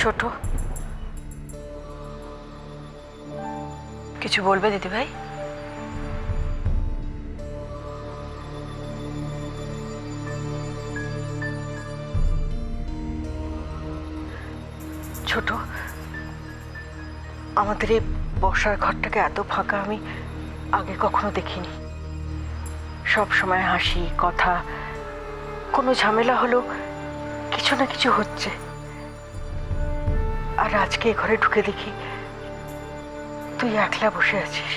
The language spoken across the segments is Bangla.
ছোট, কিছু বলবে দিদি ভাই? ছোট, আমাদের এই বসার ঘরটাকে এত ফাঁকা আমি আগে কখনো দেখিনি। সব সময় হাসি, কথা, কোনো ঝামেলা হলো কিছু না কিছু হচ্ছে। আর আজকে এই ঘরে ঢুকে দেখি তুই একলা বসে আছিস।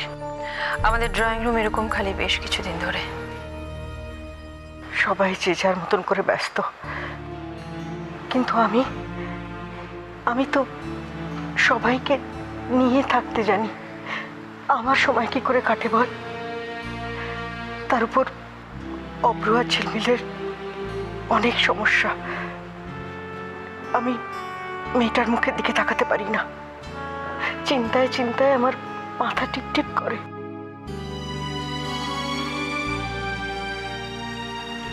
আমাদের ড্রয়িং রুম এরকম খালি বেশ কিছুদিন ধরে। সবাই যে যার মতন করে ব্যস্ত, কিন্তু আমি তো সবাইকে নিয়ে থাকতে জানি। আমার সময় কি করে কাটে বল? তার উপর অব্র আর ঝিলমিলের অনেক সমস্যা। আমি মেয়েটার মুখের দিকে তাকাতে পারি না। চিন্তায় চিন্তায় আমার মাথা টিপটিপ করে।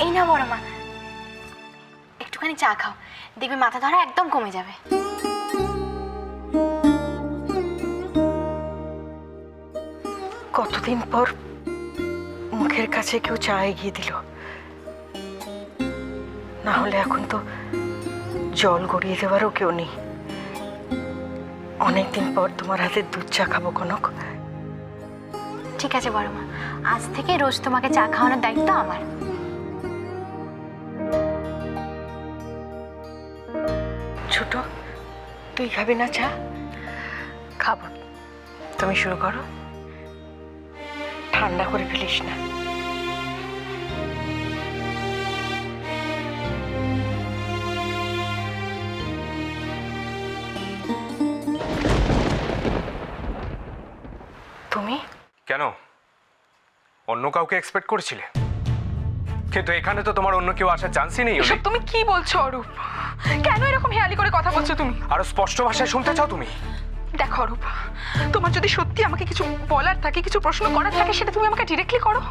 এই না বড় মা, একটুখানি চা খাও, দেখবি মাথা ধরা একদম কমে যাবে। কতদিন পর মুখের কাছে কেউ চা এগিয়ে দিল। না হলে এখন তো জল গড়িয়ে দেওয়ারও কেউ নেই। অনেকদিন পর তোমার হাতের দুধ চা খাবো কনক। ঠিক আছে বড় মা, আজ থেকে রোজ তোমাকে চা খাওয়ানোর দায়িত্ব আমার। ছোট, তুই খাবি না চা? খাবো, তুমি শুরু করো। ঠান্ডা করে ফেলিস না। তুমি কেন, অন্য কাউকে এক্সপেক্ট করেছিলে? কিন্তু এখানে তো তোমার অন্য কেউ আসার চান্সই নেই। এসব তুমি কি বলছো অরূপ? কেন এরকম হেয়ালি করে কথা বলছো তুমি? আরো স্পষ্ট ভাষায় শুনতে চাও তুমি? দেখো অরূপ, তোমার যদি সত্যি আমাকে কিছু বলার থাকে, কিছু প্রশ্ন করার থাকে, সেটা তুমি আমাকে ডিরেক্টলি করো।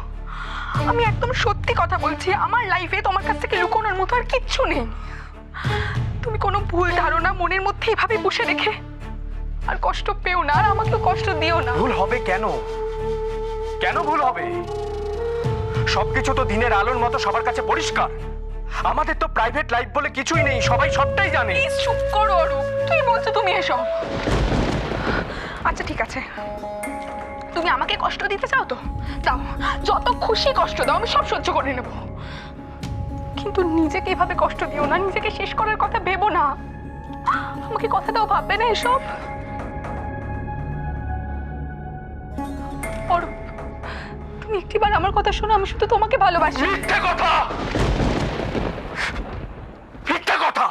আমি একদম সত্যি কথা বলছি। আমার লাইফে তোমার কাছ থেকে লুকোনোর মতো আর কিচ্ছু নেই। তুমি কোনো ভুল ধারণা মনের মধ্যে এভাবে বসে রেখে আর কষ্ট পেও না, আর আমাকেও কষ্ট দিও না। ভুল হবে কেন? কেন ভুল হবে? সবকিছু তো দিনের আলোর মতো সবার কাছে পরিষ্কার। আমাদের তো প্রাইভেট লাইফ বলে কিছুই নেই, সবাই সবটাই জানে। প্লিজ চুপ করো অরূপ, তুই বলছো তুমি এসব। আচ্ছা ঠিক আছে, তুমি আমাকে কষ্ট দিতে চাও তো দাও, যত খুশি কষ্ট দাও, আমি সব সহ্য করে নেব। কিন্তু নিজেকে এভাবে কষ্ট দিও না, নিজেকে শেষ করার কথা ভেবো না। আমাকে কথা দাও, ভাববে না এসব। অরূপ, তুমি একটিবার আমার কথা শোনো, আমি শুধু তোমাকে ভালোবাসি। মিথ্যে কথা, মিথ্যে কথা।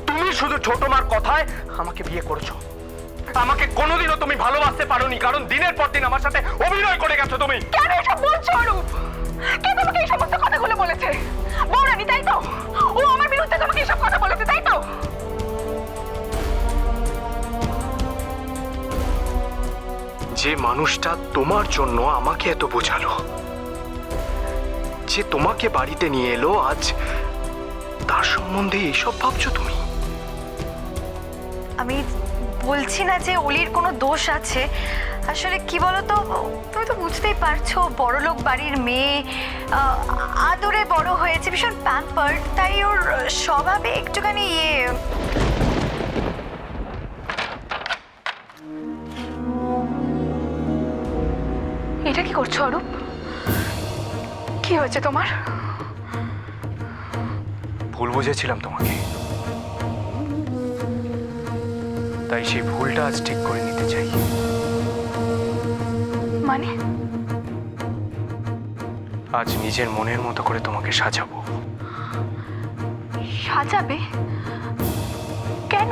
তুমি শুধু ছোট মার কথায় আমাকে বিয়ে করেছো। আমাকে কোনোদিনও তুমি ভালোবাসতে পারোনি, কারণ দিনের পর দিন আমার সাথে অভিনয় করে গেছো তুমি। কেন এসব বলছো অরূপ? কে তোমাকে এই সমস্ত কথাগুলো বলেছে? বৌরানী, তাই তো? ও আমার বিরুদ্ধে তোমাকে এইসব কথা বলেছে, তাই তো? যে মানুষটা তোমার জন্য আমাকে এত বোঝালো, যে তোমাকে বাড়িতে নিয়ে এলো, আজ তার সম্বন্ধে এইসব ভাবছো তুমি? আমি বলছি না যে অলির কোনো দোষ আছে। আসলে কি বলতো, তুমি তো বুঝতেই পারছো, বড়লোক বাড়ির মেয়ে, আদরে বড় হয়েছে, ভীষণ প্যাম্পার্ড, তাই ওর স্বভাবে একটুখানি এটা কি করছো অরূপ? কি হয়েছে তোমার? ভুল বুঝেছিলাম তোমাকে, তাই সেই ভুলটা আজ ঠিক করে নিতে চাই। মানে? আজ নিজের মনের মতো করে তোমাকে সাজাবো। সাজাবে? কেন?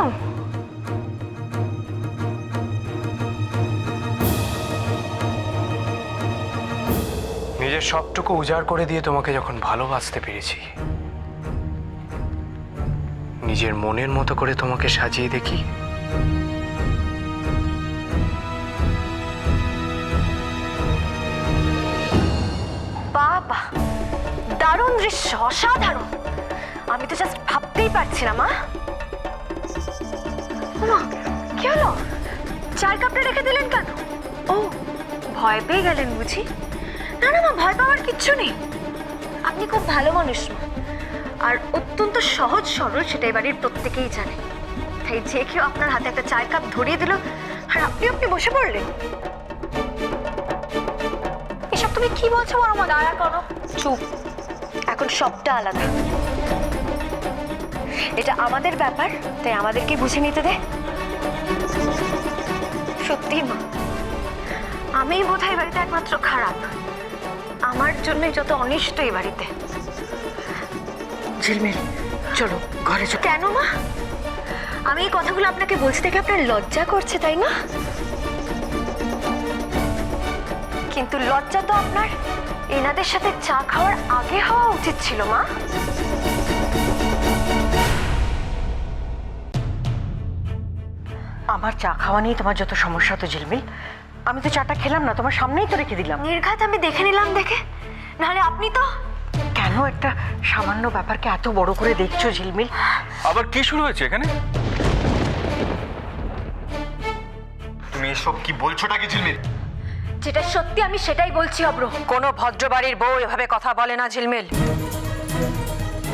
নিজের সবটুকু উজাড় করে দিয়ে তোমাকে যখন ভালোবাসতে পেরেছি, নিজের মনের মতো করে তোমাকে সাজিয়ে দেখি। বাবা, দারুণ দৃশ্য, অসাধারণ। আমি তো জাস্ট ভাবতেই পারছি না মা। ওমা, কি হলো? চায়ের কাপটা রেখে দিলেন কেন? ও, ভয় পেয়ে গেলেন বুঝি? না না মা, ভয় পাওয়ার কিচ্ছু নেই। আপনি খুব ভালো মানুষ মা, আর অত্যন্ত সহজ সরল, সেটাই বাড়ির প্রত্যেকেই জানে। তাই যে কেউ আপনার হাতে একটা চায়ের কাপ ধরিয়ে দিল আর আপনি বসে পড়লেন। এসব তুমি কি বলছো বড় মা? দাঁড়া করো, চুপ। এখন সবটা আলাদা। এটা আমাদের ব্যাপার, তাই আমাদেরকে বুঝে নিতে দে। সত্যি মা, আমি বোধহয় বাড়িতে একমাত্র খারাপ। আমার জন্যই যত অনিষ্ট এই বাড়িতে। ঝিলমিল, চলো ঘরে চলো। কেন মা? আমি এই কথাগুলো আপনাকে বলছি দেখে আপনার লজ্জা করছে, তাই না? কিন্তু লজ্জা তো আপনার এনাদের সাথে চা খাওয়ার আগে হওয়া উচিত ছিল মা। আমার চা খাওয়া নিয়ে তোমার যত সমস্যা তো ঝিলমিল, আমি তো চাটা খেলাম না, তোমার সামনেই তো রেখে দিলাম। নির্ঘাত আমি দেখে নিলাম দেখে, নাহলে আপনি তো। কেন একটা সামান্য ব্যাপারকে এত বড় করে দেখছো ঝিলমিল? আবার কি শুরু হয়েছে এখানে? তুমি এসব কি বলছোটা কি ঝিলমিল? যেটা সত্যি আমি সেটাই বলছি অব্র। কোনো ভদ্রবাড়ির বউ এভাবে কথা বলে না ঝিলমিল।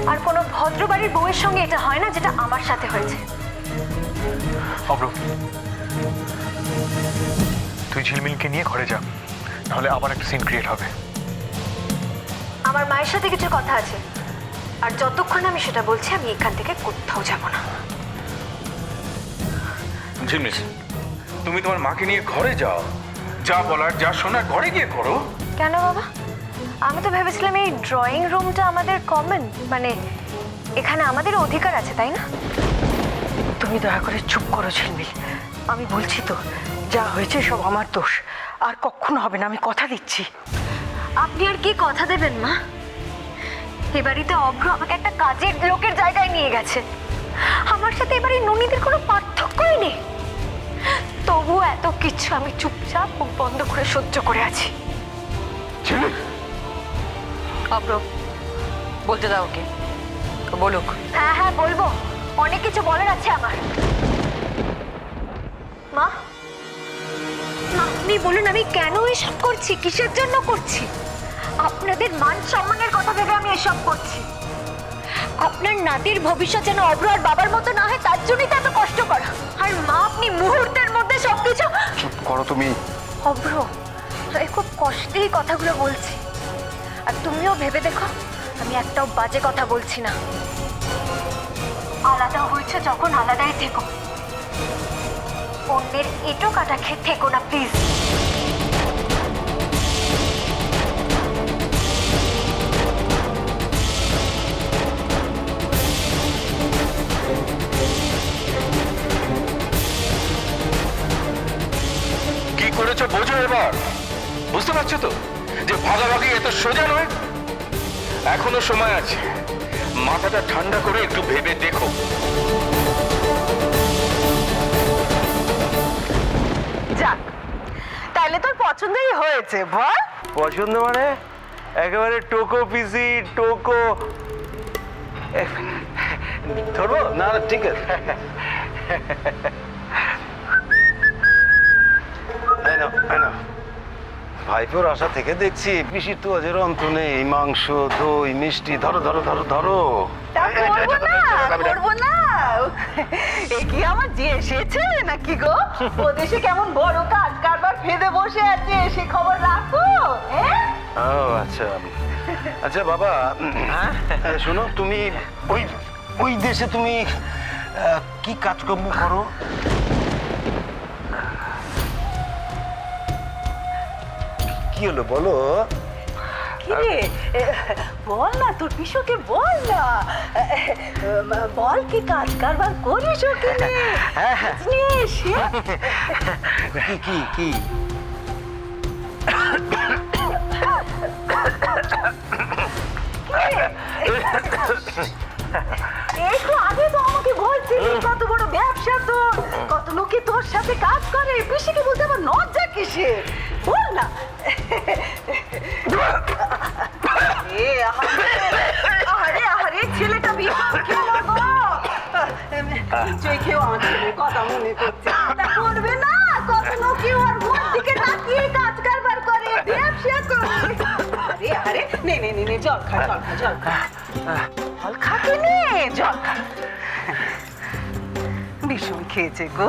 আর কোনো ভদ্রবাড়ির বউয়ের সঙ্গে এটা হয় না যেটা আমার সাথে হয়েছে। অব্র, তুই ঝিলমিলকে নিয়ে ঘরে যা, নাহলে আবার একটা সিন ক্রিয়েট হবে। আমার মায়ের সাথে কিছু কথা আছে, আর যতক্ষণ আমি সেটা বলছি আমি এখান থেকে কোথাও যাব না। ঝিলমিল, তুমি তোমার মাকে নিয়ে ঘরে যাও, যা বলার যা শোনার ঘরে গিয়ে করো। কেন বাবা? আমি তো ভেবেছিলাম এই ড্রয়িং রুমটা আমাদের কমন, মানে এখানে আমাদের অধিকার আছে, তাই না? তুমি দয়া করে চুপ করো ঝিলমিল। আমি বলছি তো, যা হয়েছে সব আমার দোষ, আর কখনো হবে না, আমি কথা দিচ্ছি। আপনি আর কি কথা দেবেন মা? এ বাড়িতে অভ্র আমাকে একটা কাজের লোকের জায়গায় নিয়ে গেছে। আমার সাথে এবারে ননীদের কোনো পার্থক্যই নেই। তবু এত কিছু আমি চুপচাপ মুখ বন্ধ করে সহ্য করে আছি। ঝিলমিল, অব্র, বলতে দাও ওকে, বলুক। হ্যাঁ হ্যাঁ বলবো, অনেক কিছু বলার আছে আমার। মা, আপনি বলুন আমি কেন এসব করছি, কিসের জন্য করছি? আপনাদের মান সম্মানের কথা ভেবে আমি এসব করছি। আপনার নাতির ভবিষ্যৎ যেন অব্র আর বাবার মতো না হয়, তার জন্যই তো এত কষ্ট করা। আর মা, আপনি মুহূর্তের মধ্যে সবকিছু। চুপ করো তুমি। অব্র, আমি খুব কষ্টেই কথাগুলো বলছি, আর তুমিও ভেবে দেখো আমি একটাও বাজে কথা বলছি না। আলাদা হয়েছে যখন আলাদাই থেকো, অন্যের এটো কাটা খেয়ে থেকো না প্লিজ। কি করেছো বোঝো এবার? বুঝতে পারছো তো যে ভাগাভাগি এত সোজা নয়? এখনো সময় আছে, মাথাটা ঠান্ডা করে একটু ভেবে দেখো। যাক, তাহলে তোর পছন্দই হয়েছে, বল। পছন্দ মানে একেবারে টোকো পিসি, টোকো। ধরবো না? না, ঠিক আছে। ভাইপোর আশা থেকে দেখছি পিসির তো আজের অন্ত নেই। মাংস, দই, মিষ্টি, ধরো ধরো ধরো ধরো। করবো না, এ কি আমার যে এসেছে নাকি গো? ও দেশে কেমন বড় কাজ কারবার ফেদে বসে আছে, সে খবর রাখো। ও আচ্ছা আচ্ছা বাবা, শোনো, তুমি ওই ওই দেশে তুমি কি কাজকর্ম করো? কি হলো বলো? কিরে, বল না, তোর পিসুকে বল না, বল কি কাজ কারবার করিস ওকে নিয়ে? কি কি কি? একটু আগে তো আমাকে বলছিলি কত বড় ব্যবসা তোর, কত লোকে তোর সাথে কাজ করে, পিসিকে বলতে আবার লজ্জা কিসে? বল না। আরে আরে, ছেলেটা বিশাল খেলো গো। নিশ্চয়ই কেউ আমার ছেলের কথা মনে করছে। তা করবে না, কখনো কি ওর মুখ দিকে তাকিয়ে কাজ কারবার করে, ব্যবসা করে? আরে আরে, নে নে নে নে, জল খা জল খা জল খা, জল খা কি নে, জল খা। ভীষণ খেয়েছে গো,